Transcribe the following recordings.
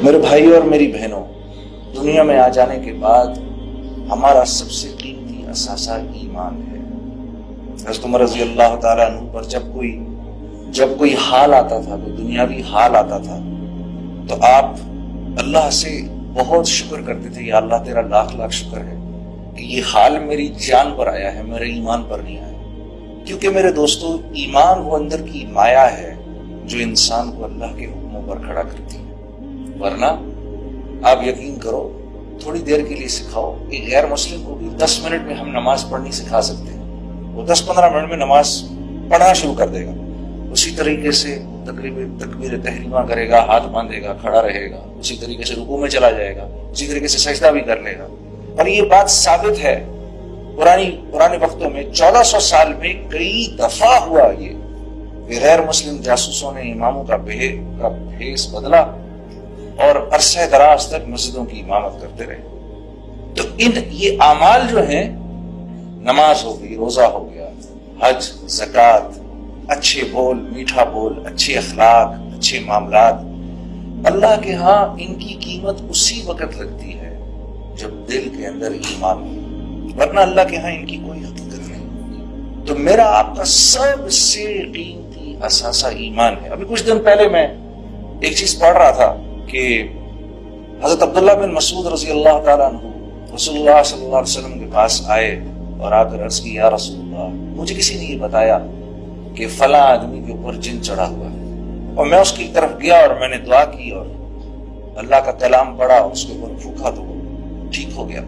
میرے بھائی اور میری بہنوں، دنیا میں آ جانے کے بعد ہمارا سب سے قیمتی اثاثہ ایمان ہے۔ حضرت عمر رضی اللہ تعالیٰ عنہ پر جب کوئی حال آتا تھا، کوئی دنیاوی حال آتا تھا، تو آپ اللہ سے بہت شکر کرتے تھے، یا اللہ تیرا لاکھ لاکھ شکر ہے کہ یہ حال میری جان پر آیا ہے، میرے ایمان پر نہیں آیا۔ کیونکہ میرے دوستو، ایمان وہ اندر کی مایا ہے جو انسان کو اللہ کے حکموں پر کھڑا کرتی ہے۔ ورنہ آپ یقین کرو، تھوڑی دیر کے لیے سکھاؤ، ایک غیر مسلم کو بھی 10 منٹ میں ہم نماز پڑھنی سکھا سکتے ہیں، وہ 10-15 منٹ میں نماز پڑھنا شروع کر دے گا۔ اسی طریقے سے تکبیر تحریمہ کرے گا، ہاتھ باندھے گا، کھڑا رہے گا، اسی طریقے سے رکوع میں چلا جائے گا، اسی طریقے سے سجدہ بھی کر لے گا۔ اور یہ بات ثابت ہے، پرانے وقتوں میں 1400 سال میں کئی دفعہ ہوا یہ کہ غیر مسلم جاسوسوں نے اماموں کا بھیس بدلا اور عرصہ دراز تک مسجدوں کی امامت کرتے رہے۔ تو یہ اعمال جو ہیں، نماز ہو گئی، روزہ ہو گیا، حج، زکوٰۃ، اچھے بول، میٹھا بول، اچھے اخلاق، اچھے معاملات، اللہ کے ہاں ان کی قیمت اسی وقت لگتی ہے جب دل کے اندر ایمان ہو، ورنہ اللہ کے ہاں ان کی کوئی حقیقت نہیں۔ تو میرا آپ کا سب سے قیمتی اثاثہ ایمان ہے۔ ابھی کچھ دن پہلے میں ایک چیز پڑھ رہا تھا کہ حضرت عبداللہ بن مسعود رضی اللہ تعالیٰ عنہ رسول اللہ صلی اللہ علیہ وسلم کے پاس آئے اور آ کر عرض کی، یا رسول اللہ، مجھے کسی نے یہ بتایا کہ فلاں آدمی کے اوپر جن چڑھا ہوا ہے، اور میں اس کی طرف گیا اور میں نے دعا کی اور اللہ کا کلام پڑھا، اس کے اوپر پھونکا تو وہ ٹھیک ہو گیا۔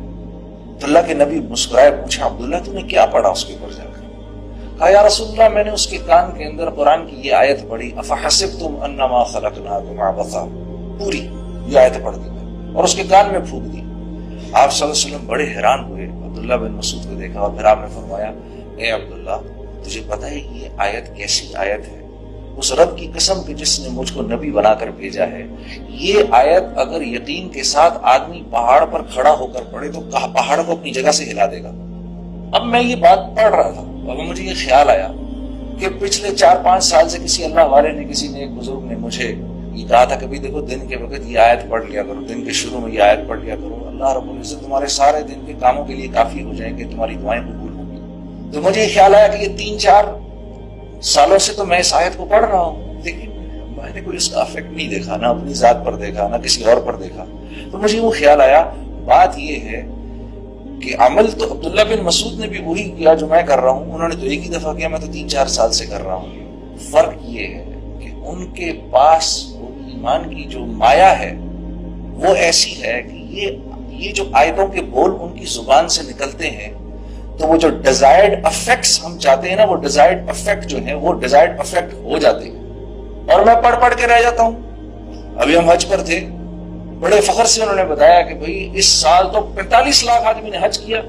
تو اللہ کے نبی مسکرائے، پوچھا، عبداللہ تو نے کیا پڑھا اس کے اوپر جا کر؟ کہا، یا رسول اللہ، میں نے اس کے کان کے اندر قرآن کی یہ آیت پڑھی، افحسبتم انما خلقناکم عبثا، پوری یہ آیت پڑھ دی اور اس کے کان میں پھونک دی۔ آپ صلی اللہ علیہ وسلم بڑے حیران ہوئے، عبداللہ بن مسعود کو دیکھا اور پھر آپ نے فرمایا، اے عبداللہ، تجھے پتہ ہے یہ آیت کیسی آیت ہے؟ اس رب کی قسم کہ جس نے مجھ کو نبی بنا کر بھیجا ہے، یہ آیت اگر یقین کے ساتھ آدمی پہاڑ پر کھڑا ہو کر پڑھے تو پہاڑ کو اپنی جگہ سے ہلا دے گا۔ اب میں یہ بات پڑھ رہا تھا اور مجھے یہ خیال آیا کہ پچھلے 4-5 سال سے کسی اللہ والے نے، کسی نے، ایک بزرگ نے مجھے یہ کہا تھا کہ بھی دیکھو، دن کے وقت یہ آیت پڑھ لیا کرو، دن کے شروع میں یہ آیت پڑھ لیا کرو، اللہ رب العزت تمہارے سارے دن کے کاموں کے لیے کافی ہو جائیں گے، تمہاری دعائیں قبول ہوں گی۔ تو مجھے یہ خیال آیا کہ یہ 3-4 سالوں سے تو میں اس آیت کو پڑھ رہا ہوں، لیکن میں نے کوئی اس کا افیکٹ نہیں دیکھا، نہ اپنی ذات پر دیکھا، نہ کسی اور پر دیکھا۔ تو مجھے وہ خیال آیا، بات یہ ہے کہ عمل تو عبداللہ بن مسعود نے بھی وہی کیا جو میں کر رہا ہوں، انہوں نے تو ایک ہی دفعہ کیا، میں تو 3-4 سال سے کر رہا ہوں۔ فرق یہ ہے کہ ان کے پاس وہ ایمان کی جو مایا ہے وہ ایسی ہے کہ یہ جو آیتوں کے بول ان کی زبان سے نکلتے ہیں، تو وہ جو ڈیزائرڈ افیکٹس ہم چاہتے ہیں نا، وہ ڈیزائرڈ افیکٹ جو ہیں وہ ڈیزائرڈ افیکٹ ہو جاتے ہیں، اور میں پڑھ کے رہ جاتا ہوں۔ ابھی ہم حج پر تھے، بڑے فخر سے انہوں نے بتایا کہ بھئی اس سال تو 45 لاکھ آدمی نے حج کیا۔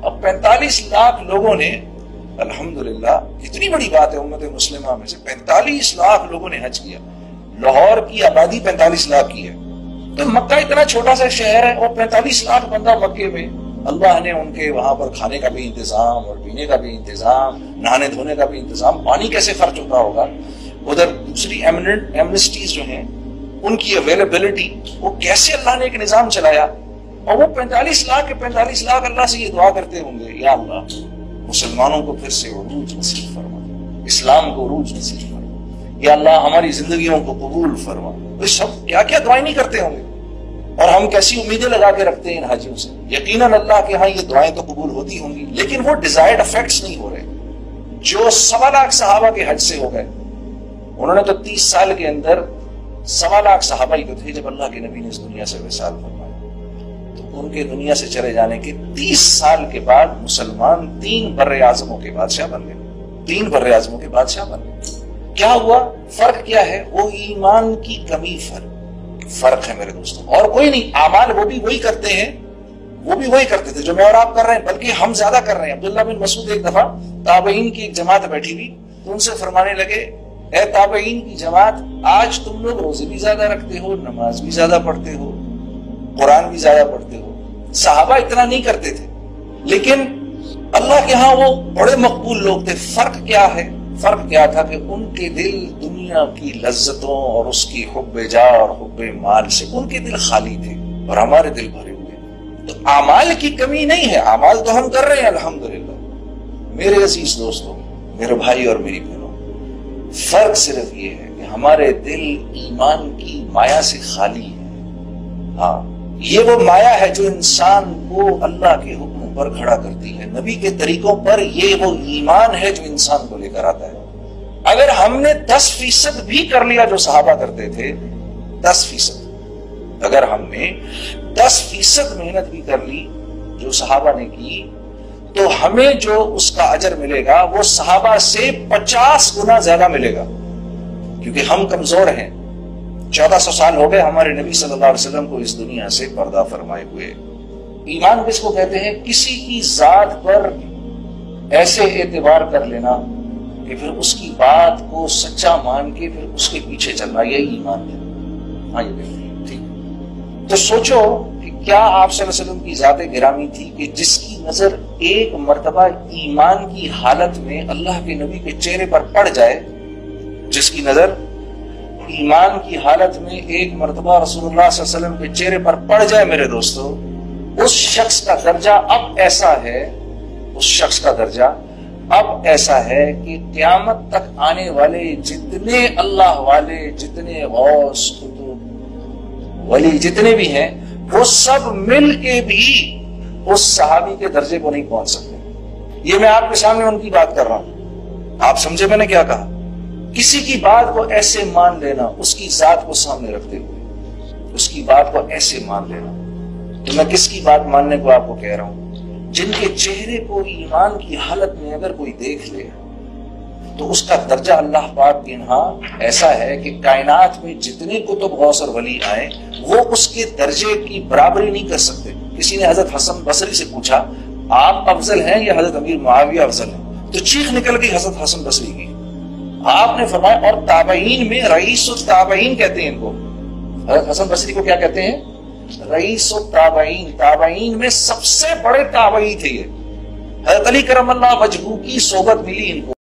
اب 45 لاکھ لوگوں نے، الحمدللہ کتنی بڑی بات ہے، امت مسلمہ میں سے 45 لاکھ لوگوں نے حج کیا۔ لاہور کی آبادی 45 لاکھ کی ہے، تو مکہ اتنا چھوٹا سا شہر ہے اور 45 لاکھ بندہ مکے میں، اللہ نے ان کے وہاں پر کھانے کا بھی انتظام اور پینے کا بھی انتظام، نہانے دھونے کا بھی انتظام، پانی کیسے خرچ ہوتا ہوگا، ادھر دوسری ایمنسٹیز جو ہیں ان کی اویلیبلٹی، وہ کیسے اللہ نے ایک نظام چلایا، اور وہ 45 لاکھ کے 45 لاکھ اللہ سے یہ دعا کرتے ہوں گے، یا اللہ مسلمانوں کو پھر سے عروج نصیب فرما، اسلام کو عروج نصیب فرما، یا اللہ ہماری زندگیوں کو قبول فرما۔ وہ سب کیا کیا دعائیں نہیں کرتے ہوں گے، اور ہم کیسی امیدیں لگا کے رکھتے ہیں ان حاجیوں سے۔ یقیناً اللہ کے ہاں یہ دعائیں تو قبول ہوتی ہوں گی، لیکن وہ ڈیزائرڈ افیکٹس نہیں ہو رہے جو 1.25 لاکھ صحابہ کے حج سے ہو گئے۔ انہوں نے تو 30 سال کے اندر 1.25 لاکھ صحابہ ہی تو تھے جب اللہ کے نبی نے اس دنیا سے وصال فرمایا۔ تو ان کے دنیا سے چلے جانے کے 30 سال کے بعد مسلمان 3 بر اعظموں کے بادشاہ بن گئے، 3 بر اعظموں کے بادشاہ بن گئے۔ کیا ہوا؟ فرق کیا ہے؟ وہ ایمان کی کمی فرق ہے میرے دوستوں، اور کوئی نہیں۔ اعمال وہ بھی وہی کرتے ہیں، وہ بھی وہی کرتے تھے جو میں اور آپ کر رہے ہیں، بلکہ ہم زیادہ کر رہے ہیں۔ عبداللہ بن مسعود ایک دفعہ تابعین کی ایک جماعت بیٹھی ہوئی تو ان سے فرمانے لگے، اے تابعین کی جماعت، آج تم لوگ روزے بھی زیادہ رکھتے ہو، نماز بھی زیادہ پڑھتے ہو، قرآن بھی زیادہ پڑھتے ہو۔ صحابہ اتنا نہیں کرتے تھے، لیکن اللہ کے ہاں وہ بڑے مقبول لوگ تھے۔ فرق کیا ہے؟ فرق کیا تھا کہ ان کے دل دنیا دنیا کی لذتوں اور اس کی حب جا اور حب مال سے ان کے دل خالی تھے اور ہمارے دل بھرے ہوئے۔ تو اعمال کی کمی نہیں ہے، اعمال تو ہم کر رہے ہیں الحمدللہ۔ میرے عزیز دوستوں، میرے بھائی اور میری بہنوں، فرق صرف یہ ہے کہ ہمارے دل ایمان کی مایا سے خالی ہے۔ ہاں، یہ وہ مایا ہے جو انسان کو اللہ کے حکم پر کھڑا کرتی ہے، نبی کے طریقوں پر۔ یہ وہ ایمان ہے جو انسان کو لے کر آتا ہے۔ اگر ہم نے 10% بھی کر لیا جو صحابہ کرتے تھے، 10%، اگر ہم نے 10% محنت بھی کر لی جو صحابہ نے کی، تو ہمیں جو اس کا اجر ملے گا وہ صحابہ سے 50 گنا زیادہ ملے گا، کیونکہ ہم کمزور ہیں۔ 1400 سال ہو گئے ہمارے نبی صلی اللہ علیہ وسلم کو اس دنیا سے پردہ فرمائے ہوئے۔ ایمان کس کو کہتے ہیں؟ کسی کی ذات پر ایسے اعتبار کر لینا کہ پھر اس کی بات کو سچا مان کے پھر اس کے پیچھے چلنا، یہی ایمان ہے۔ ہاں، یہ ٹھیک۔ تو سوچو کہ کیا آپ صلی اللہ علیہ وسلم کی ذات گرامی تھی کہ جس کی نظر ایک مرتبہ ایمان کی حالت میں اللہ کے نبی کے چہرے پر پڑ جائے، جس کی نظر ایمان کی حالت میں ایک مرتبہ رسول اللہ صلی اللہ علیہ وسلم کے چہرے پر پڑ جائے، میرے دوستو، اس شخص کا درجہ اب ایسا ہے، اس شخص کا درجہ اب ایسا ہے کہ قیامت تک آنے والے جتنے اللہ والے، جتنے غوث، قطب، ولی جتنے بھی ہیں، وہ سب مل کے بھی اس صحابی کے درجے کو نہیں پہنچ سکتے۔ یہ میں آپ کے سامنے ان کی بات کر رہا ہوں، آپ سمجھے میں نے کیا کہا؟ کسی کی بات کو ایسے مان لینا، اس کی ذات کو سامنے رکھتے ہوئے اس کی بات کو ایسے مان لینا۔ تو میں کس کی بات ماننے کو آپ کو کہہ رہا ہوں؟ جن کے چہرے کو ایمان کی حالت میں اگر کوئی دیکھ لے تو اس کا درجہ اللہ پاک کے ہاں ایسا ہے کہ کائنات میں جتنے کتب غوث اور ولی آئے وہ اس کے درجے کی برابری نہیں کر سکتے۔ کسی نے حضرت حسن بصری سے پوچھا، آپ افضل ہیں یا حضرت امیر معاویہ افضل ہیں؟ تو چیخ نکل گئی حضرت حسن بصری کی۔ آپ نے فرمایا، اور تابعین میں رئیس التابعین کہتے ہیں ان کو۔ حضرت حسن بصری کو کیا کہتے ہیں؟ رئیس التابعین، تابعین میں سب سے بڑے تابعی تھے یہ۔ حضرت علی کرم اللہ وجہہ کی صحبت ملی ان کو۔